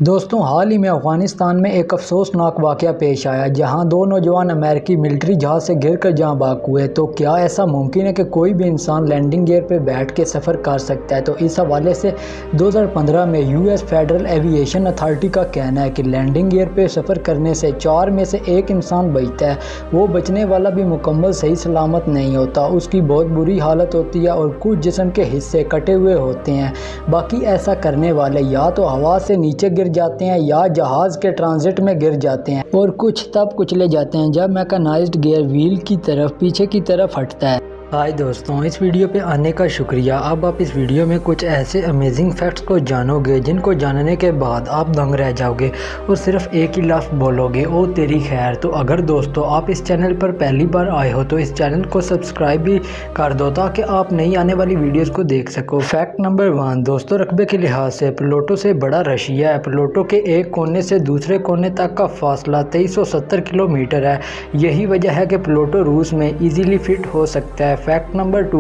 दोस्तों, हाल ही में अफगानिस्तान में एक अफसोसनाक वाक़या पेश आया जहां दो नौजवान अमेरिकी मिलिट्री जहाज़ से गिरकर जाँ बाक हुए। तो क्या ऐसा मुमकिन है कि कोई भी इंसान लैंडिंग गियर पर बैठ के सफ़र कर सकता है? तो इस हवाले से 2015 में यूएस फेडरल एविएशन अथॉरिटी का कहना है कि लैंडिंग गियर पर सफ़र करने से 4 में से 1 इंसान बचता है। वो बचने वाला भी मुकम्मल सही सलामत नहीं होता, उसकी बहुत बुरी हालत होती है और कुछ जिस्म के हिस्से कटे हुए होते हैं। बाकी ऐसा करने वाले या तो हवा से नीचे गिर जाते हैं या जहाज़ के ट्रांजिट में गिर जाते हैं, और कुछ तब कुचले जाते हैं जब मैकेनाइज्ड गियर व्हील की तरफ पीछे की तरफ हटता है। हाय दोस्तों, इस वीडियो पे आने का शुक्रिया। अब आप इस वीडियो में कुछ ऐसे अमेजिंग फैक्ट्स को जानोगे जिनको जानने के बाद आप दंग रह जाओगे और सिर्फ एक ही लफ्ज़ बोलोगे, ओ तेरी खैर। तो अगर दोस्तों आप इस चैनल पर पहली बार आए हो तो इस चैनल को सब्सक्राइब भी कर दो ताकि आप नई आने वाली वीडियोस को देख सको। फैक्ट नंबर 1 दोस्तों, रकबे के लिहाज से प्लूटो से बड़ा रशिया है। प्लूटो के एक कोने से दूसरे कोने तक का फासला 2370 किलोमीटर है। यही वजह है कि प्लूटो रूस में ईजीली फिट हो सकता है। फैक्ट नंबर 2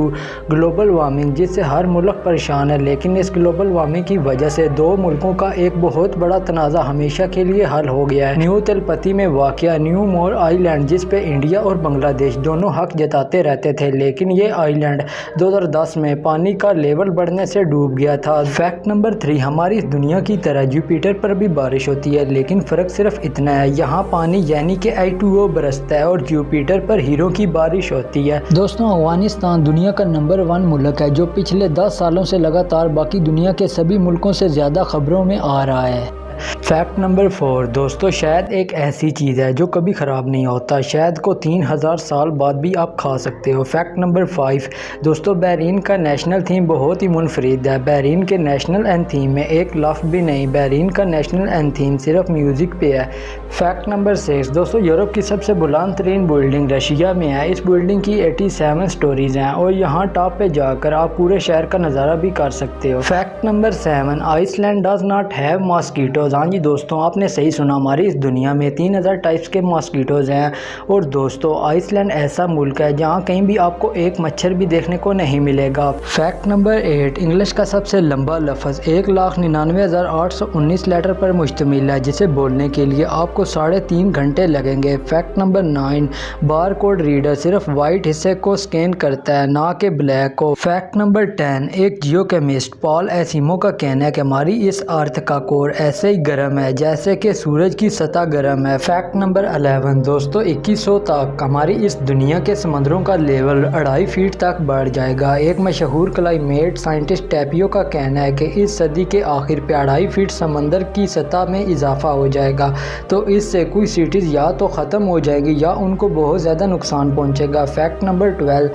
ग्लोबल वार्मिंग, जिससे हर मुल्क परेशान है, लेकिन इस ग्लोबल वार्मिंग की वजह से दो मुल्कों का एक बहुत बड़ा तनाज़ा हमेशा के लिए हल हो गया है। न्यू तेलपति में वाक़या न्यू मोर आइलैंड, जिस पे इंडिया और बांग्लादेश दोनों हक जताते रहते थे, लेकिन ये आइलैंड 2010 में पानी का लेवल बढ़ने से डूब गया था। फैक्ट नंबर 3 हमारी इस दुनिया की तरह जुपिटर पर भी बारिश होती है, लेकिन फ़र्क सिर्फ इतना है, यहाँ पानी यानी कि H2O बरसता है और जुपिटर पर हीरो की बारिश होती है। दोस्तों, अफगानिस्तान दुनिया का नंबर 1 मुल्क है जो पिछले 10 सालों से लगातार बाकी दुनिया के सभी मुल्कों से ज़्यादा खबरों में आ रहा है। फैक्ट नंबर 4 दोस्तों, शहद एक ऐसी चीज़ है जो कभी ख़राब नहीं होता। शहद को 3000 साल बाद भी आप खा सकते हो। फैक्ट नंबर 5 दोस्तों, बहरीन का नेशनल थीम बहुत ही मुनफरिद है। बहरीन के नेशनल एंथीम में एक लफ्ज़ भी नहीं, बहरीन का नेशनल एंथीम सिर्फ म्यूज़िक पे है। फैक्ट नंबर 6 दोस्तों, यूरोप की सबसे बुलंद तरीन बिल्डिंग रशिया में है। इस बिल्डिंग की 87 स्टोरीज़ हैं और यहाँ टॉप पे जाकर आप पूरे शहर का नज़ारा भी कर सकते हो। Fact number 7 Iceland does not have mosquitoes. हाँ जी दोस्तों, आपने सही सुना, हमारी इस दुनिया में 3000 टाइप्स के मॉस्किटोज़ हैं। और दोस्तों, आइसलैंड ऐसा मुल्क है जहाँ कहीं भी आपको एक मच्छर भी देखने को नहीं मिलेगा। फैक्ट नंबर 8 इंग्लिश का सबसे लंबा लफ्ज़ 1,99,819 लेटर पर मुश्तमिल है, जिसे बोलने के लिए आपको 3.5 घंटे लगेंगे। Fact number 9 bar code reader सिर्फ वाइट हिस्से को स्कैन करता है, ना कि ब्लैक को। फैक्ट नंबर 10 एक जियोकेमिस्ट पॉल एसिमो का कहना है कि हमारी इस अर्थ का कोर ऐसे ही गर्म है जैसे कि सूरज की सतह गर्म है। फैक्ट नंबर 11 दोस्तों, 2100 तक हमारी इस दुनिया के समंदरों का लेवल 2.5 फीट तक बढ़ जाएगा। एक मशहूर क्लाइमेट साइंटिस्ट टैपियो का कहना है कि इस सदी के आखिर पे 2.5 फीट समंदर की सतह में इजाफा हो जाएगा। तो इससे कोई सिटीज़ या तो ख़त्म हो जाएगी या उनको बहुत ज़्यादा नुकसान पहुँचेगा। फैक्ट नंबर 12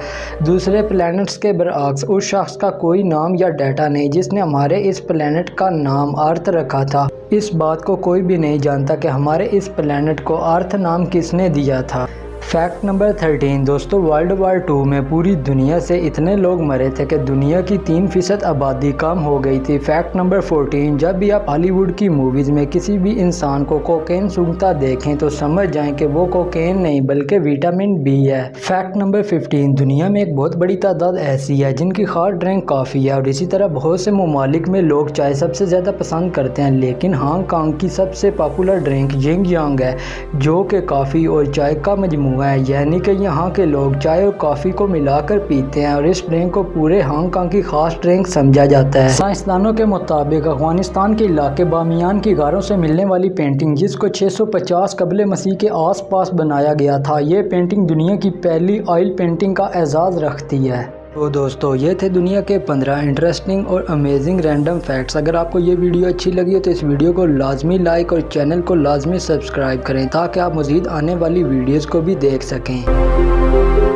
दूसरे प्लैनेट्स के बरअक्स उस शख्स का कोई नाम या डाटा नहीं जिसने हमारे इस प्लैनेट का नाम अर्थ रखा था। इस बात को कोई भी नहीं जानता कि हमारे इस प्लैनेट को अर्थ नाम किसने दिया था। फैक्ट नंबर 13 दोस्तों, वर्ल्ड वार 2 में पूरी दुनिया से इतने लोग मरे थे कि दुनिया की 3% आबादी कम हो गई थी। फैक्ट नंबर 14 जब भी आप हॉलीवुड की मूवीज़ में किसी भी इंसान को कोकेन सूंघता देखें तो समझ जाएं कि वो कोकेन नहीं बल्कि विटामिन बी है। फैक्ट नंबर 15 दुनिया में एक बहुत बड़ी तादाद ऐसी है जिनकी खास ड्रिंक कॉफ़ी है, और इसी तरह बहुत से ममालिक में लोग चाय सबसे ज़्यादा पसंद करते हैं, लेकिन हांगकांग की सबसे पॉपुलर ड्रिंक यिंग यांग है, जो कि कॉफ़ी और चाय का मजमूआ है। यानी कि यहाँ के लोग चाय और कॉफ़ी को मिलाकर पीते हैं और इस ड्रिंक को पूरे हांगकांग की खास ड्रिंक समझा जाता है। साइंसदानों के मुताबिक अफगानिस्तान के इलाके बामियान की गारों से मिलने वाली पेंटिंग, जिसको 650 कबल मसीह के आसपास बनाया गया था, ये पेंटिंग दुनिया की पहली ऑयल पेंटिंग का एजाज़ रखती है। तो दोस्तों, ये थे दुनिया के 15 इंटरेस्टिंग और अमेजिंग रैंडम फैक्ट्स। अगर आपको ये वीडियो अच्छी लगी हो तो इस वीडियो को लाजमी लाइक और चैनल को लाजमी सब्सक्राइब करें ताकि आप मज़ीद आने वाली वीडियोस को भी देख सकें।